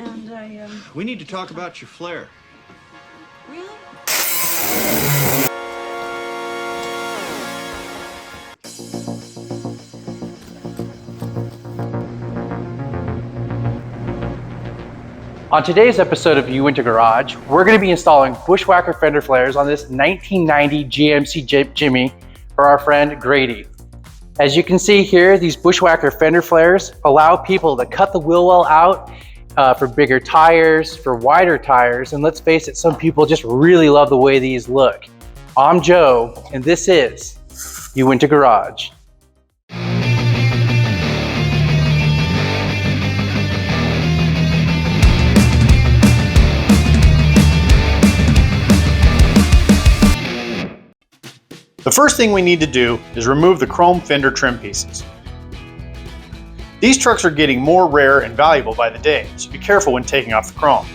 and I We need to talk about your flare. really? On today's episode of You Winter Garage, we're going to be installing Bushwacker fender flares on this 1990 GMC Jimmy for our friend Grady. As you can see here, these Bushwacker fender flares allow people to cut the wheel well out for bigger tires, for wider tires, and let's face it, some people just really love the way these look. I'm Joe, and this is You Winter Garage. The first thing we need to do is remove the chrome fender trim pieces. These trucks are getting more rare and valuable by the day, so be careful when taking off the chrome.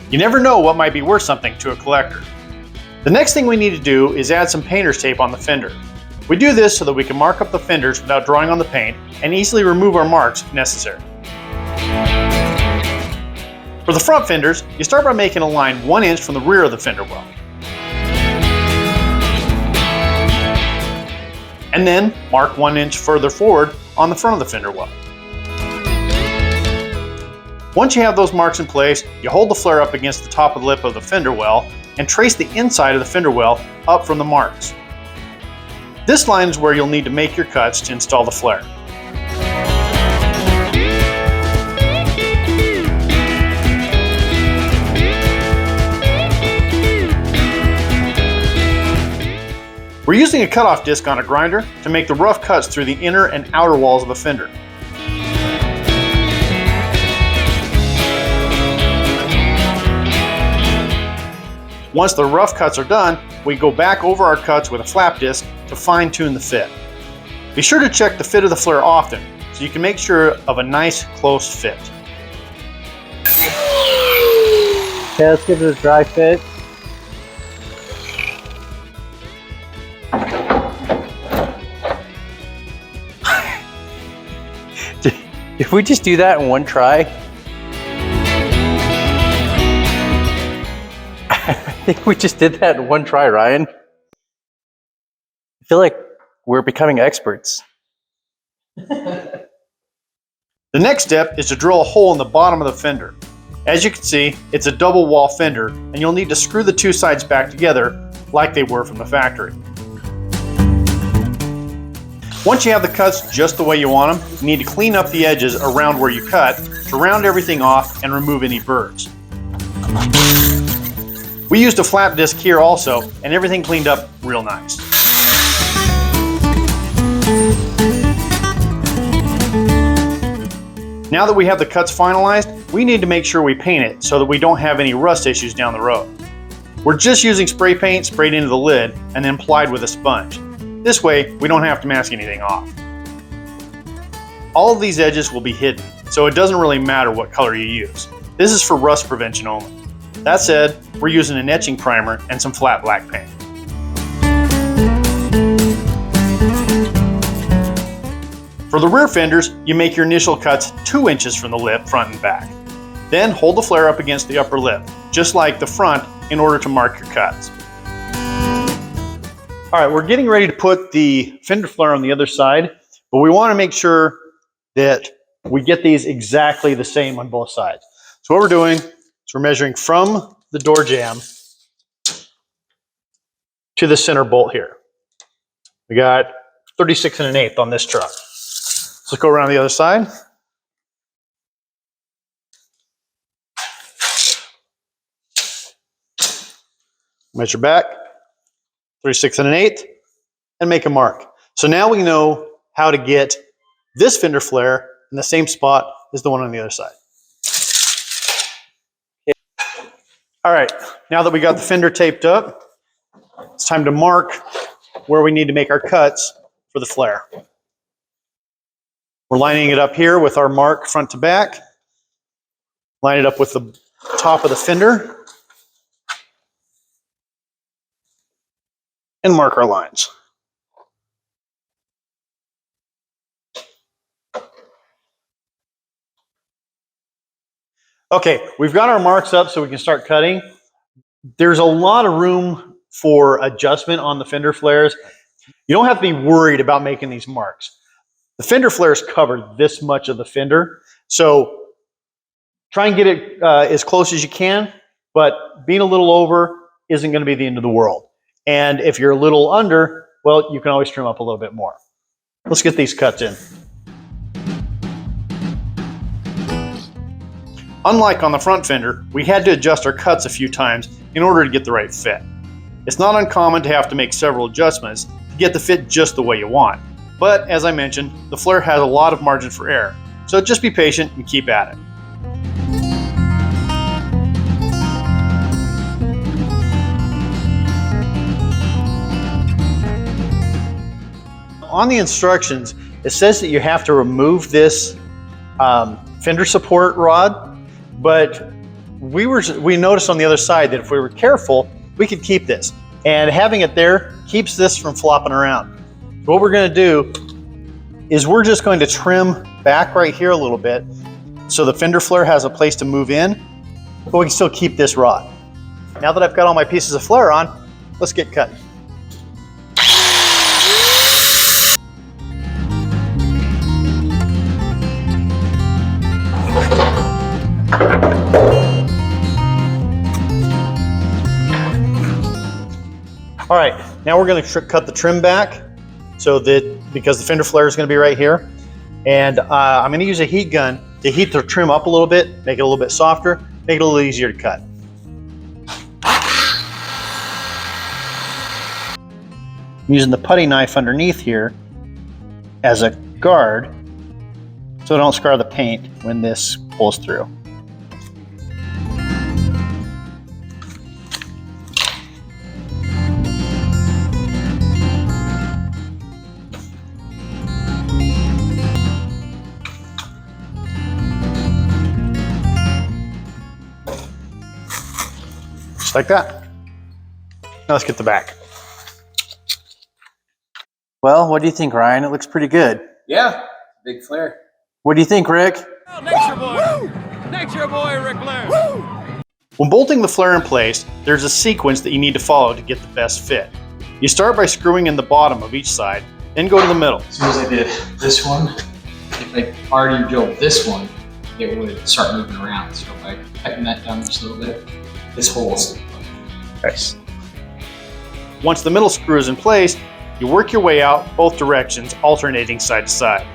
You never know what might be worth something to a collector. The next thing we need to do is add some painter's tape on the fender. We do this so that we can mark up the fenders without drawing on the paint and easily remove our marks if necessary. For the front fenders, you start by making a line 1 inch from the rear of the fender well. And then mark 1 inch further forward on the front of the fender well. Once you have those marks in place, you hold the flare up against the top of the lip of the fender well and trace the inside of the fender well up from the marks. This line is where you'll need to make your cuts to install the flare. We're using a cutoff disc on a grinder to make the rough cuts through the inner and outer walls of the fender. Once the rough cuts are done, we go back over our cuts with a flap disc to fine-tune the fit. Be sure to check the fit of the flare often so you can make sure of a nice close fit. Okay, let's give it a dry fit. Did we just do that in one try? I think we just did that in one try, Ryan. I feel like we're becoming experts. The next step is to drill a hole in the bottom of the fender. As you can see, it's a double wall fender, and you'll need to screw the two sides back together like they were from the factory. Once you have the cuts just the way you want them, you need to clean up the edges around where you cut to round everything off and remove any burrs. We used a flap disc here also, and everything cleaned up real nice. Now that we have the cuts finalized, we need to make sure we paint it so that we don't have any rust issues down the road. We're just using spray paint sprayed into the lid and then applied with a sponge. This way, we don't have to mask anything off. All of these edges will be hidden, so it doesn't really matter what color you use. This is for rust prevention only. That said, we're using an etching primer and some flat black paint. For the rear fenders, you make your initial cuts 2 inches from the lip, front and back. Then hold the flare up against the upper lip, just like the front, in order to mark your cuts. All right, we're getting ready to put the fender flare on the other side, but we want to make sure that we get these exactly the same on both sides. So what we're doing is we're measuring from the door jamb to the center bolt here. We got 36 1/8 on this truck. Let's go around the other side. Measure back. 36 1/8, and make a mark. So now we know how to get this fender flare in the same spot as the one on the other side. All right, now that we got the fender taped up, it's time to mark where we need to make our cuts for the flare. We're lining it up here with our mark front to back. Line it up with the top of the fender. And mark our lines. Okay, we've got our marks up so we can start cutting. There's a lot of room for adjustment on the fender flares. You don't have to be worried about making these marks. The fender flares cover this much of the fender, so try and get it as close as you can, but being a little over isn't going to be the end of the world. And if you're a little under, well, you can always trim up a little bit more. Let's get these cuts in. Unlike on the front fender, we had to adjust our cuts a few times in order to get the right fit. It's not uncommon to have to make several adjustments to get the fit just the way you want. But as I mentioned, the flare has a lot of margin for error, so just be patient and keep at it. On the instructions, it says that you have to remove this fender support rod, but we noticed on the other side that if we were careful, we could keep this. And having it there keeps this from flopping around. So what we're going to do is we're just going to trim back right here a little bit so the fender flare has a place to move in, but we can still keep this rod. Now that I've got all my pieces of flare on, let's get cutting. All right, now we're going to cut the trim back so that because the fender flare is going to be right here. And I'm going to use a heat gun to heat the trim up a little bit, make it a little bit softer, make it a little easier to cut. I'm using the putty knife underneath here as a guard so I don't scar the paint when this pulls through. Just like that. Now let's get the back. Well, what do you think, Ryan? It looks pretty good. Yeah, big flare. What do you think, Rick? Oh, nature boy! Nature boy, Rick Blair! When bolting the flare in place, there's a sequence that you need to follow to get the best fit. You start by screwing in the bottom of each side, then go to the middle. As soon as I did this one, if I already drilled this one, it would start moving around. So if I tighten that down just a little bit, this hole is Nice. Once the middle screw is in place, you work your way out both directions, alternating side to side.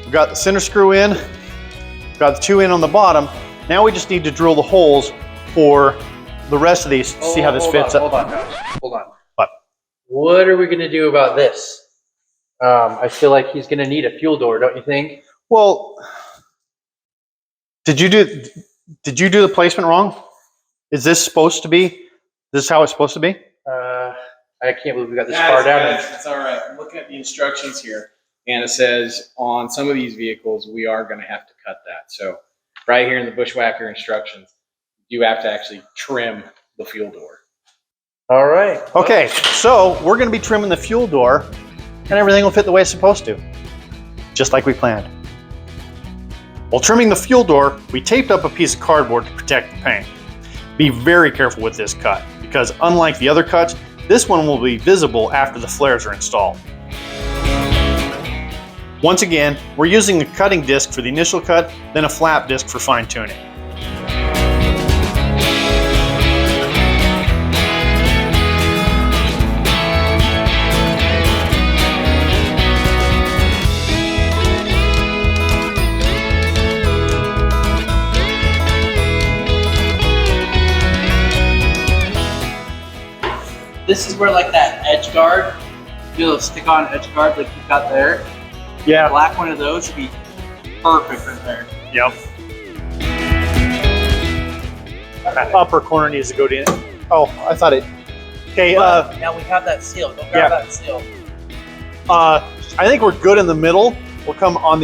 We've got the center screw in, we've got the two in on the bottom. Now we just need to drill the holes for the rest of these to see how this fits up. Hold on. What? What are we going to do about this? I feel like he's going to need a fuel door, don't you think? Well, did you do the placement wrong? Is this supposed to be? This is how it's supposed to be? I can't believe we got this far down. It's all right. I'm looking at the instructions here, and it says on some of these vehicles, we are going to have to cut that. So right here in the Bushwacker instructions, you have to actually trim the fuel door. All right. Okay, so we're going to be trimming the fuel door, and everything will fit the way it's supposed to, just like we planned. While trimming the fuel door, we taped up a piece of cardboard to protect the paint. Be very careful with this cut, because unlike the other cuts, this one will be visible after the flares are installed. Once again, we're using a cutting disc for the initial cut, then a flap disc for fine tuning. This is where like that edge guard, you know, stick on edge guard like you've got there. Yeah. Black one of those would be perfect right there. Yep. That upper corner needs to go in. Oh, I thought it. Okay. Now we have that seal. Go grab that seal. I think we're good in the middle. We'll come on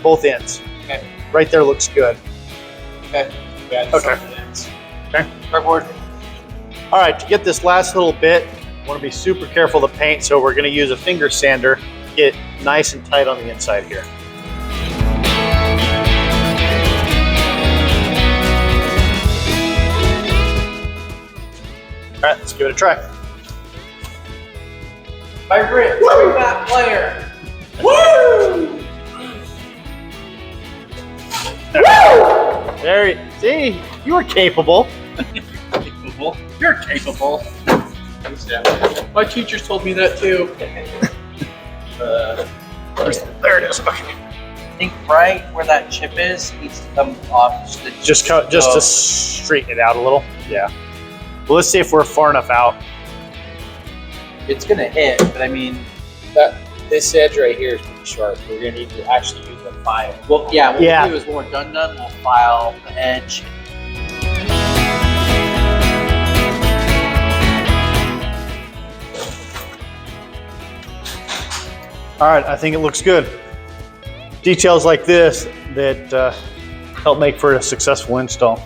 both ends. Okay. Right there looks good. Okay. Okay. Okay. Cardboard. All right, to get this last little bit, I want to be super careful to paint, so we're going to use a finger sander to get nice and tight on the inside here. All right, let's give it a try. Vibrate. Bring that player. Woo! There you see, you were capable. Capable. You're capable. My teachers told me that too. There it is. Okay. I think right where that chip is needs to come off. Just to straighten it out a little. Yeah. Well, let's see if we're far enough out. It's gonna hit, but I mean, This edge right here is pretty sharp. We're gonna need to actually use a file. well, yeah. What Yeah. we'll do is when we're done, we'll file the edge. All right, I think it looks good. Details like this that help make for a successful install.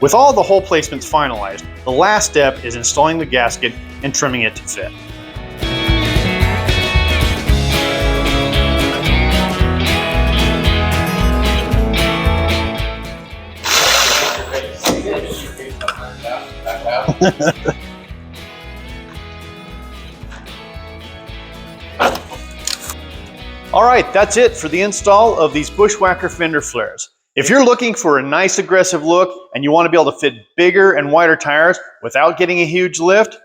With all the hole placements finalized, the last step is installing the gasket and trimming it to fit. All right, that's it for the install of these Bushwacker fender flares. If you're looking for a nice aggressive look and you want to be able to fit bigger and wider tires without getting a huge lift,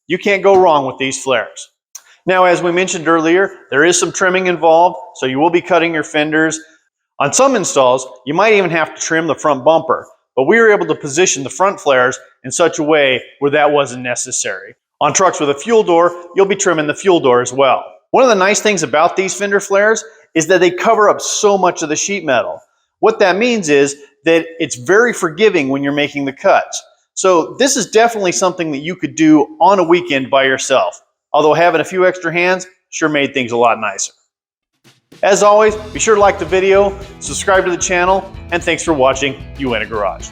you can't go wrong with these flares. Now, as we mentioned earlier, there is some trimming involved, so you will be cutting your fenders. On some installs, you might even have to trim the front bumper, but we were able to position the front flares in such a way where that wasn't necessary. On trucks with a fuel door, you'll be trimming the fuel door as well. One of the nice things about these fender flares is that they cover up so much of the sheet metal. What that means is that it's very forgiving when you're making the cuts. So this is definitely something that you could do on a weekend by yourself. Although having a few extra hands sure made things a lot nicer. As always, be sure to like the video, subscribe to the channel, and thanks for watching You In a Garage.